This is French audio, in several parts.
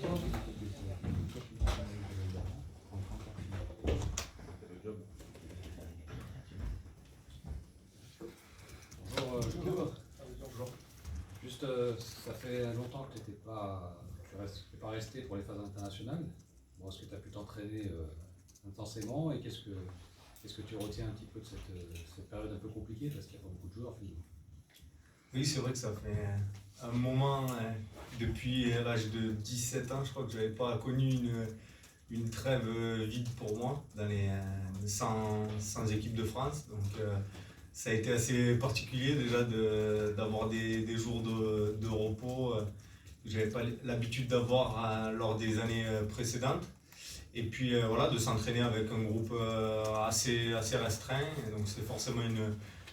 Bonjour. Juste, ça fait longtemps que tu n'es pas resté pour les phases internationales. Bon, est-ce que tu as pu t'entraîner intensément et qu'est-ce que tu retiens un petit peu de cette période un peu compliquée parce qu'il n'y a pas beaucoup de joueurs finalement? Oui, c'est vrai que ça fait un moment, depuis l'âge de 17 ans, je crois que je n'avais pas connu une trêve vide pour moi sans équipe de France. Donc ça a été assez particulier déjà d'avoir des jours de repos que je n'avais pas l'habitude d'avoir lors des années précédentes. Et puis voilà, de s'entraîner avec un groupe assez restreint. Et donc c'est forcément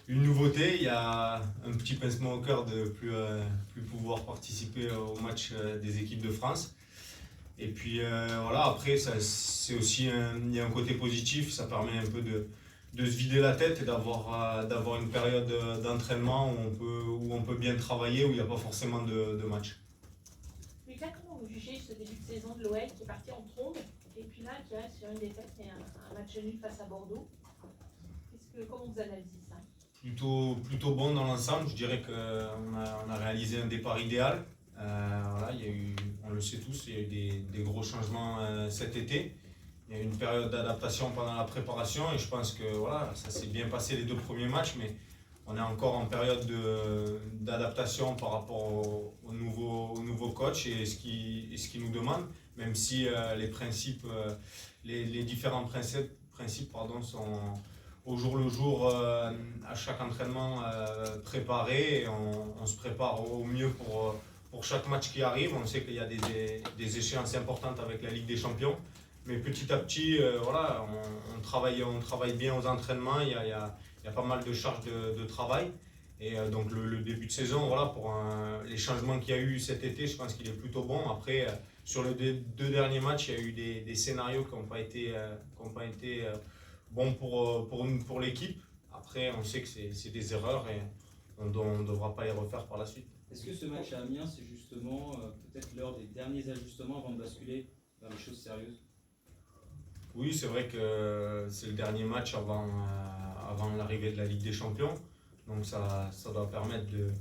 une nouveauté. Il y a un petit pincement au cœur de plus pouvoir participer au match des équipes de France. Et puis voilà, après c'est aussi il y a un côté positif, ça permet un peu de se vider la tête et d'avoir une période d'entraînement où on peut bien travailler, où il n'y a pas forcément de match. Lucas, comment vous jugez ce début de saison de l'OL qui est parti en trombe et puis là qui reste sur une défaite et un match nul face à Bordeaux? Comment vous analysez ça? Plutôt bon dans l'ensemble, je dirais qu'on a réalisé un départ idéal. Voilà, on le sait tous, il y a eu des gros changements cet été. Il y a eu une période d'adaptation pendant la préparation et je pense que voilà, ça s'est bien passé les 2 premiers matchs, mais on est encore en période d'adaptation par rapport au nouveau coach et ce qu'il nous demande, même si les différents principes sont au jour le jour, à chaque entraînement préparé, et on se prépare au mieux pour chaque match qui arrive. On sait qu'il y a des échéances importantes avec la Ligue des Champions, mais petit à petit, voilà, on travaille bien aux entraînements, il y a pas mal de charges de travail. Et donc le début de saison, voilà, pour les changements qu'il y a eu cet été, je pense qu'il est plutôt bon. Après, sur les 2 derniers matchs, il y a eu des scénarios qui n'ont pas été bons pour l'équipe. Après, on sait que c'est des erreurs et on ne devra pas les refaire par la suite. Est-ce que ce match à Amiens, c'est justement peut-être l'heure des derniers ajustements avant de basculer vers les choses sérieuses? Oui, c'est vrai que c'est le dernier match avant l'arrivée de la Ligue des Champions. Donc ça doit permettre de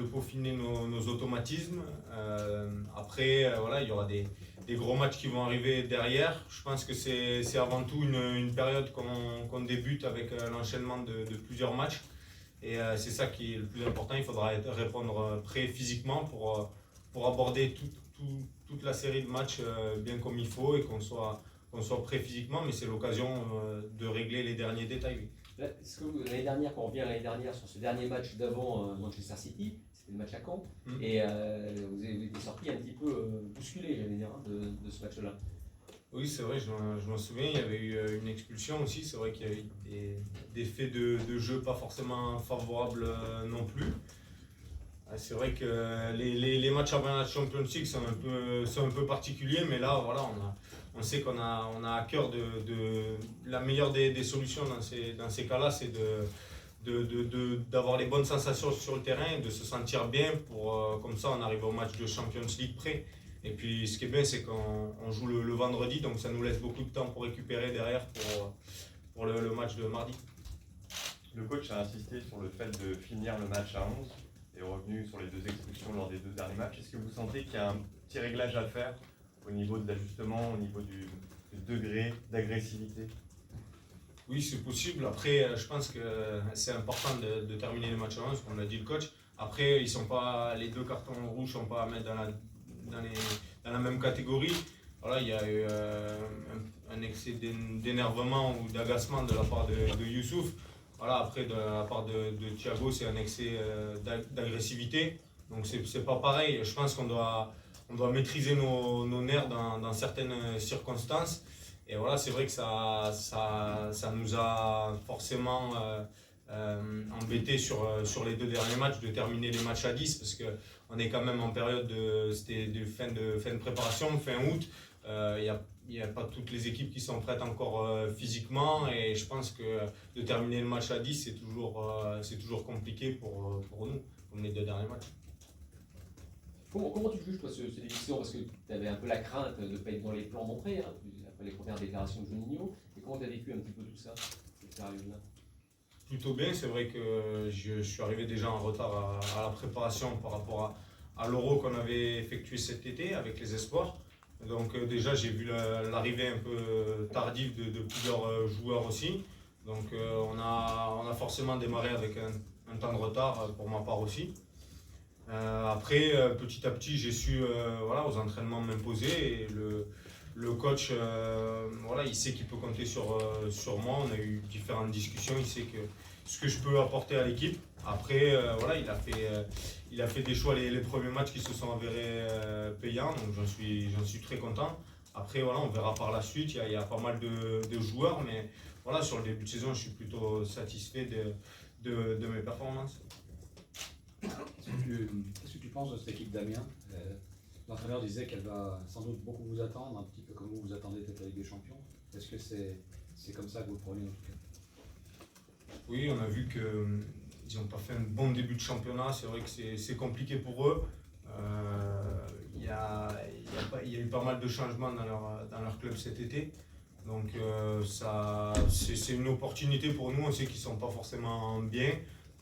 peaufiner nos automatismes. Après, voilà, il y aura des gros matchs qui vont arriver derrière. Je pense que c'est avant tout une période qu'on débute avec l'enchaînement de plusieurs matchs. Et c'est ça qui est le plus important. Il faudra répondre prêt physiquement pour aborder toute la série de matchs bien comme il faut et qu'on soit prêt physiquement. Mais c'est l'occasion de régler les derniers détails. Oui. Est-ce que l'année dernière, quand on revient l'année dernière sur ce dernier match d'avant Manchester City, c'était le match à Caen, et vous avez été sorti un petit peu bousculé, j'allais dire, de ce match-là. Oui, c'est vrai, je m'en souviens, il y avait eu une expulsion aussi, c'est vrai qu'il y a eu des faits de jeu pas forcément favorables non plus. C'est vrai que les matchs avant la Champions League sont un peu particuliers, mais là, voilà, on sait qu'on a à cœur la meilleure des solutions dans ces cas-là, c'est d'avoir les bonnes sensations sur le terrain, de se sentir bien comme ça on arrive au match de Champions League prêt. Et puis ce qui est bien, c'est qu'on joue le vendredi, donc ça nous laisse beaucoup de temps pour récupérer derrière pour le match de mardi. Le coach a insisté sur le fait de finir le match à 11 et est revenu sur les 2 expulsions lors des 2 derniers matchs. Est-ce que vous sentez qu'il y a un petit réglage à faire au niveau de l'ajustement, au niveau du degré d'agressivité? Oui, c'est possible. Après, je pense que c'est important de terminer le match à 11, comme l'a dit le coach. Après, les 2 cartons rouges ne sont pas à mettre dans la même catégorie. Voilà, il y a eu un excès d'énervement ou d'agacement de la part de Youssouf. Voilà, après, de la part de Thiago, c'est un excès d'agressivité. Donc, c'est pas pareil. Je pense qu'on doit maîtriser nos nerfs dans certaines circonstances. Et voilà, c'est vrai que ça nous a forcément embêtés sur les 2 derniers matchs de terminer les matchs à 10 parce qu'on est quand même en période de fin de préparation, fin août. Il n'y a pas toutes les équipes qui sont prêtes encore physiquement et je pense que de terminer le match à 10 c'est toujours compliqué pour nous, comme les 2 derniers matchs. Comment tu juges toi ce début de saison? Parce que tu avais un peu la crainte de ne pas être dans les plans montrés, hein, après les premières déclarations de Juninho. Et comment tu as vécu un petit peu tout ça, cette période-là? Plutôt bien, c'est vrai que je suis arrivé déjà en retard à la préparation par rapport à l'Euro qu'on avait effectué cet été avec les espoirs. Donc déjà j'ai vu l'arrivée un peu tardive de plusieurs joueurs aussi. Donc on a forcément démarré avec un temps de retard pour ma part aussi. Après, petit à petit, j'ai su voilà, aux entraînements m'imposer et le coach, voilà, il sait qu'il peut compter sur moi. On a eu différentes discussions, il sait ce que je peux apporter à l'équipe. Après, voilà, il a fait des choix les premiers matchs qui se sont avérés payants, donc j'en suis très content. Après, voilà, on verra par la suite, il y a pas mal de joueurs, mais voilà, sur le début de saison, je suis plutôt satisfait de mes performances. Qu'est-ce que tu penses de cette équipe d'Amiens? L'entraîneur disait qu'elle va sans doute beaucoup vous attendre, un petit peu comme vous attendez peut-être la Ligue des Champions. Est-ce que c'est comme ça que vous le prenez en tout cas? Oui, on a vu qu'ils n'ont pas fait un bon début de championnat. C'est vrai que c'est compliqué pour eux. Il y a eu pas mal de changements dans leur club cet été. Donc c'est une opportunité pour nous. On sait qu'ils ne sont pas forcément bien.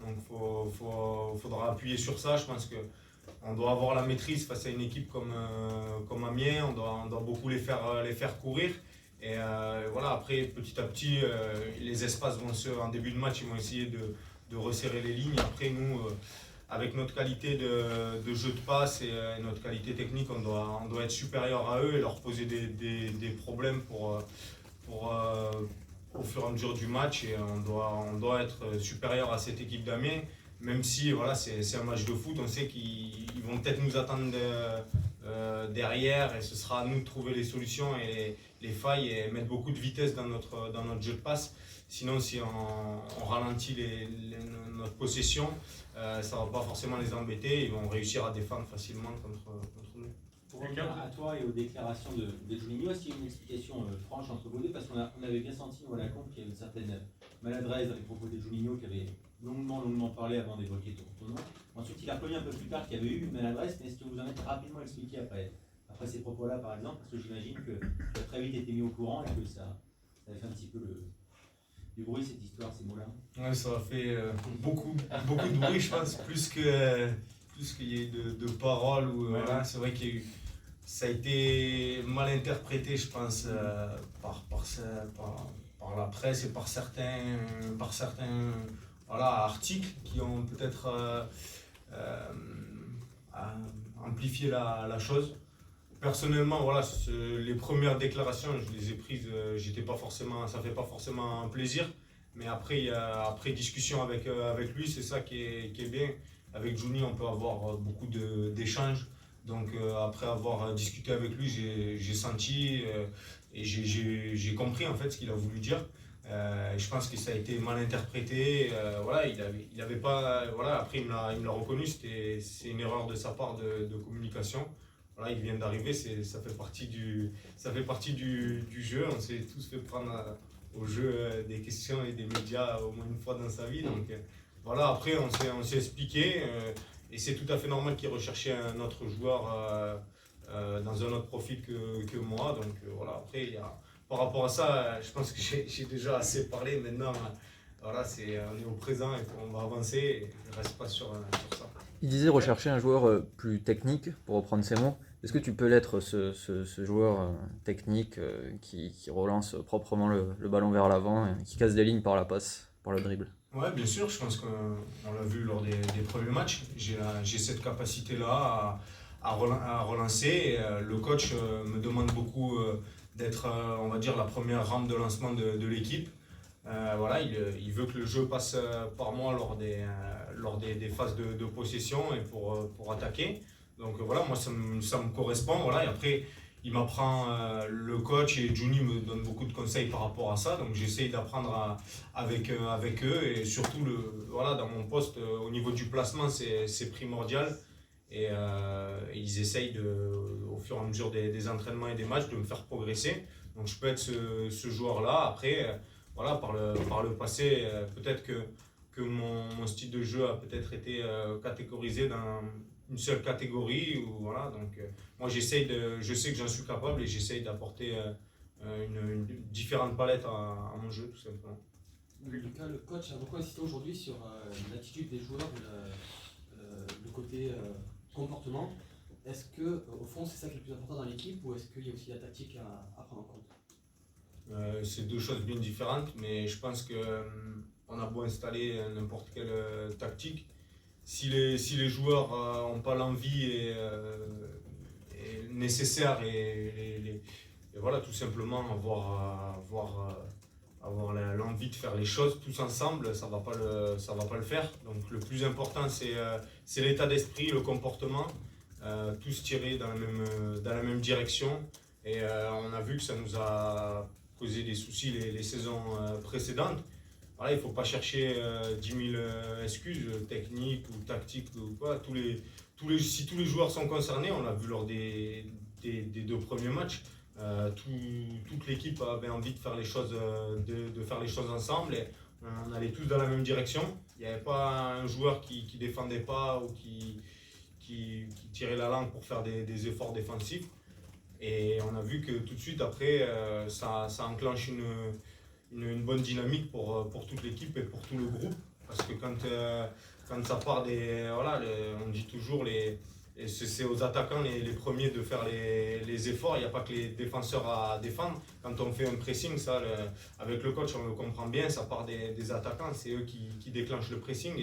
Donc il faudra appuyer sur ça. Je pense qu'on doit avoir la maîtrise face à une équipe comme Amiens. On doit beaucoup les faire courir. Et voilà, après, petit à petit, les espaces en début de match, ils vont essayer de resserrer les lignes. Après, nous, avec notre qualité de jeu de passe et notre qualité technique, on doit être supérieur à eux et leur poser des problèmes au fur et à mesure du match. Et on doit être supérieur à cette équipe d'Amiens. Même si voilà, c'est un match de foot, on sait qu'ils vont peut-être nous attendre derrière et ce sera à nous de trouver les solutions et les failles et mettre beaucoup de vitesse dans notre jeu de passe. Sinon, si on ralentit notre possession, ça ne va pas forcément les embêter. Ils vont réussir à défendre facilement contre nous. Pour revenir à toi et aux déclarations de Juninho, est-ce qu'il y a une explication franche entre vous deux? Parce qu'on avait bien senti au Lacombe qu'il y avait une certaine maladresse dans les propos de Juninho qui avait longuement parlé avant d'évoquer ton nom. Ensuite, il a reconnu un peu plus tard qu'il y avait eu une maladresse, mais est-ce que vous en avez rapidement expliqué après ces propos-là, par exemple? Parce que j'imagine que tu as très vite été mis au courant et que ça avait fait un petit peu du bruit, cette histoire, ces mots-là. Ouais, ça a fait beaucoup de bruit, je pense, plus qu'il y ait de paroles. Voilà, c'est vrai qu'il y a eu, ça a été mal interprété, je pense, par la presse et par certains voilà, articles qui ont peut-être amplifié la chose. Personnellement, voilà, les premières déclarations, je les ai prises, ça fait pas forcément plaisir, mais après discussion avec lui, c'est ça qui est bien. Avec Juni, on peut avoir beaucoup d'échanges. Donc après avoir discuté avec lui, j'ai senti et j'ai compris en fait ce qu'il a voulu dire. Je pense que ça a été mal interprété. Voilà, il avait pas. Voilà, après il me l'a reconnu. C'est une erreur de sa part de communication. Voilà, il vient d'arriver. Ça fait partie du jeu. On s'est tous fait prendre au jeu des questions et des médias au moins une fois dans sa vie. Donc voilà, après on s'est expliqué. Et c'est tout à fait normal qu'il recherchait un autre joueur dans un autre profil que moi. Donc voilà, après, par rapport à ça, je pense que j'ai déjà assez parlé. Maintenant, voilà, on est au présent et on va avancer. Et je ne reste pas sur ça. Il disait rechercher un joueur plus technique, pour reprendre ses mots. Est-ce que tu peux l'être, ce joueur technique qui relance proprement le ballon vers l'avant, qui casse des lignes par la passe, par le dribble? Ouais, bien sûr, je pense qu'on l'a vu lors des premiers matchs. J'ai cette capacité-là à relancer. Et, le coach me demande beaucoup d'être, on va dire, la première rampe de lancement de l'équipe. Voilà, il veut que le jeu passe par moi lors des phases de possession et pour attaquer. Donc voilà, moi ça me correspond. Voilà, et après, il m'apprend, le coach et Juni me donne beaucoup de conseils par rapport à ça, donc j'essaye d'apprendre avec eux et surtout voilà, dans mon poste au niveau du placement c'est primordial et ils essayent au fur et à mesure des entraînements et des matchs de me faire progresser, donc je peux être ce joueur-là. Après voilà, par le passé peut-être que mon style de jeu a peut-être été catégorisé une seule catégorie. Voilà, donc, moi, je sais que j'en suis capable et j'essaye d'apporter une différente palette à mon jeu, tout simplement. Lucas, le coach a beaucoup insisté aujourd'hui sur l'attitude des joueurs, le côté comportement. Est-ce que, au fond, c'est ça qui est le plus important dans l'équipe ou est-ce qu'il y a aussi la tactique à prendre en compte? C'est deux choses bien différentes, mais je pense qu'on a beau installer n'importe quelle tactique. Si les joueurs n'ont pas l'envie nécessaire et voilà, tout simplement avoir l'envie de faire les choses tous ensemble, ça va pas le faire. Donc le plus important, c'est l'état d'esprit, le comportement, tous tirer dans la même direction. Et on a vu que ça nous a causé des soucis les saisons précédentes. Voilà, il ne faut pas chercher 10 000 excuses techniques ou tactiques ou quoi. Si tous les joueurs sont concernés, on l'a vu lors des 2 premiers matchs, toute l'équipe avait envie de faire les choses, de faire les choses ensemble et on allait tous dans la même direction. Il n'y avait pas un joueur qui ne défendait pas ou qui tirait la langue pour faire des efforts défensifs. Et on a vu que tout de suite après, ça enclenche une bonne dynamique pour toute l'équipe et pour tout le groupe. Parce que quand ça part on dit toujours, c'est aux attaquants les premiers de faire les efforts. Il n'y a pas que les défenseurs à défendre. Quand on fait un pressing, ça, avec le coach, on le comprend bien, ça part des attaquants. C'est eux qui déclenchent le pressing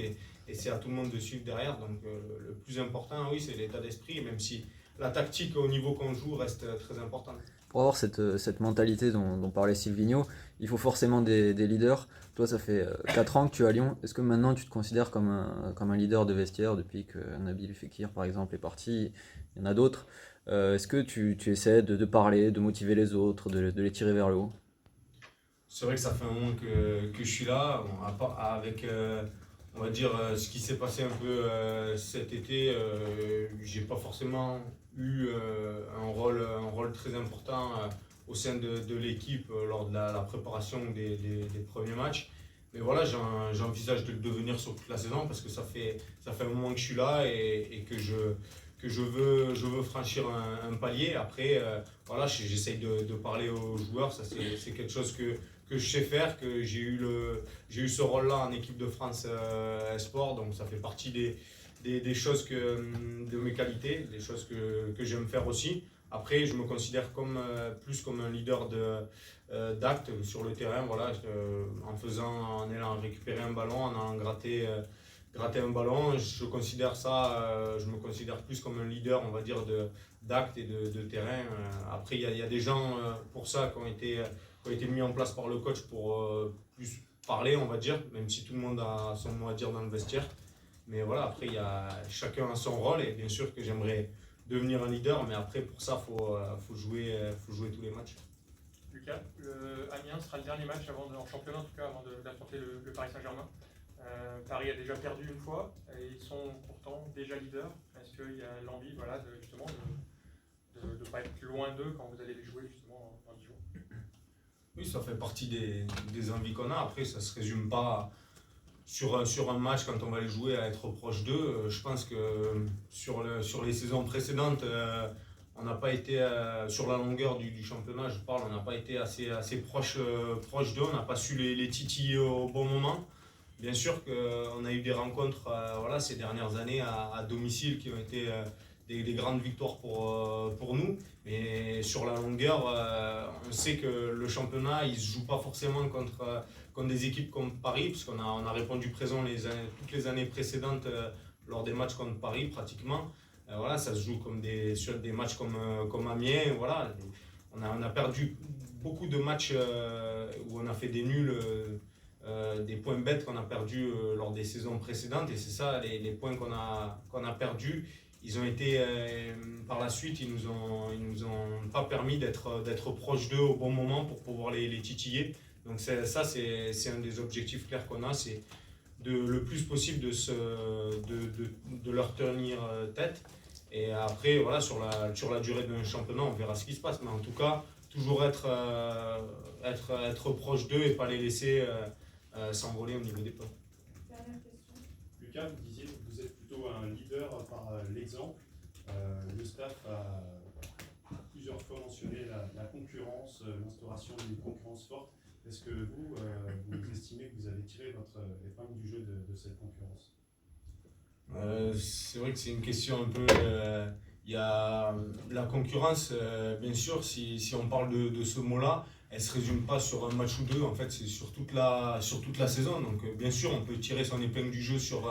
et c'est à tout le monde de suivre derrière. Donc le plus important, oui, c'est l'état d'esprit, même si la tactique au niveau qu'on joue reste très importante. Pour avoir cette mentalité dont parlait Silvino, il faut forcément des leaders. Toi, ça fait 4 ans que tu es à Lyon. Est-ce que maintenant tu te considères comme un leader de vestiaire depuis que Nabil Fekir, par exemple, est parti? Il y en a d'autres. Est-ce que tu essaies de parler, de motiver les autres, de les tirer vers le haut? C'est vrai que ça fait un moment que je suis là. Bon, avec on va dire ce qui s'est passé un peu cet été, j'ai pas forcément eu un rôle très important au sein de l'équipe lors de la préparation des premiers matchs. Mais voilà, j'envisage de le devenir sur toute la saison parce que ça fait un moment que je suis là et que je veux franchir un palier. Après, voilà, j'essaye de parler aux joueurs. Ça, c'est quelque chose que je sais faire, que j'ai eu ce rôle-là en équipe de France Esport. Donc ça fait partie des choses de mes qualités, des choses que j'aime faire aussi. Après, je me considère plus comme un leader d'acte sur le terrain, voilà, en allant récupérer un ballon, en allant gratter un ballon. Je me considère plus comme un leader, on va dire, d'acte et de terrain. Après, il y a des gens pour ça qui ont été mis en place par le coach pour plus parler, on va dire, même si tout le monde a son mot à dire dans le vestiaire. Mais voilà, après, chacun a son rôle et bien sûr que j'aimerais devenir un leader, mais après, pour ça, il faut jouer tous les matchs. Lucas, Amiens sera le dernier match en championnat, en tout cas, avant d'affronter le Paris Saint-Germain. Paris a déjà perdu une fois et ils sont pourtant déjà leaders. Est-ce qu'il y a l'envie justement de ne pas être loin d'eux quand vous allez les jouer justement dans 10 jours? Oui, ça fait partie des envies qu'on a. Après, ça ne se résume pas sur un match quand on va les jouer à être proche d'eux. Je pense que sur les saisons précédentes, on n'a pas été sur la longueur du championnat, on n'a pas été assez proche d'eux, on n'a pas su les titiller au bon moment. Bien sûr qu'on a eu des rencontres ces dernières années à domicile qui ont été des grandes victoires pour nous. Mais sur la longueur, on sait que le championnat, il ne se joue pas forcément contre des équipes comme Paris, parce qu'on a répondu présent toutes les années précédentes lors des matchs contre Paris pratiquement. Voilà, ça se joue sur des matchs comme Amiens. Voilà. On a perdu beaucoup de matchs où on a fait des nuls, des points bêtes qu'on a perdus lors des saisons précédentes. Et c'est ça, les points qu'on a perdus. Ils ont été, par la suite, ils nous ont pas permis d'être proches d'eux au bon moment pour pouvoir les titiller. Donc c'est un des objectifs clairs qu'on a, c'est le plus possible de leur tenir tête. Et après, voilà, sur la durée d'un championnat, on verra ce qui se passe. Mais en tout cas, toujours être proche d'eux et pas les laisser s'envoler au niveau des points. Dernière question. Lucas, vous disiez que vous êtes plutôt plutôt un leader par l'exemple. Le staff a plusieurs fois mentionné la concurrence, l'instauration d'une concurrence forte. Est-ce que vous estimez que vous avez tiré votre épingle du jeu de cette concurrence? C'est vrai que c'est une question un peu... Il y a la concurrence, bien sûr, si on parle de ce mot-là, elle ne se résume pas sur un match ou deux, en fait, c'est sur toute la saison. Donc, bien sûr, on peut tirer son épingle du jeu sur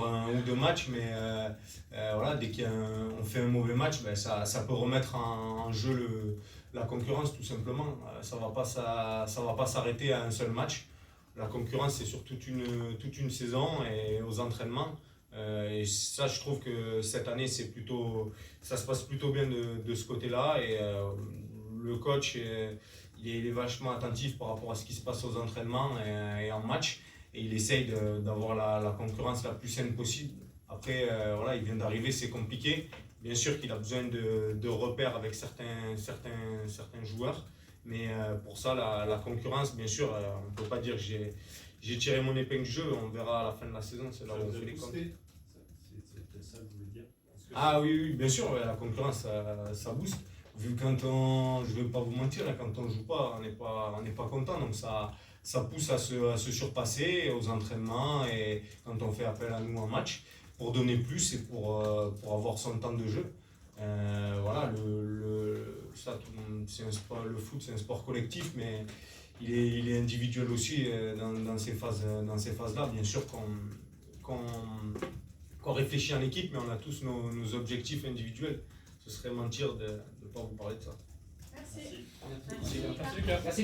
un ou deux matchs, mais voilà, dès qu'on fait un mauvais match, ça peut remettre en jeu la concurrence, tout simplement. Ça va pas s'arrêter à un seul match. La concurrence, c'est sur toute une saison et aux entraînements. Et ça, je trouve que cette année, ça se passe plutôt bien de ce côté-là. Et le coach, il est vachement attentif par rapport à ce qui se passe aux entraînements et en match. Et il essaye d'avoir la concurrence la plus saine possible. Après, voilà, il vient d'arriver, c'est compliqué. Bien sûr qu'il a besoin de repères avec certains joueurs. Mais pour ça, la concurrence, bien sûr, on ne peut pas dire que j'ai tiré mon épingle du jeu. On verra à la fin de la saison, c'est là où on fait les comptes. C'est ça que vous voulez dire? Ah oui, bien sûr, ouais, la concurrence, ça booste. Vu je ne vais pas vous mentir, là, quand on ne joue pas, on n'est pas content. Donc ça pousse à se surpasser aux entraînements et quand on fait appel à nous en match pour donner plus et pour avoir son temps de jeu. Voilà, c'est un sport, le foot, c'est un sport collectif, mais il est individuel aussi dans ces phases-là. Bien sûr qu'on réfléchit en équipe, mais on a tous nos objectifs individuels. Ce serait mentir de ne pas vous parler de ça. Merci. Merci Lucas. Merci.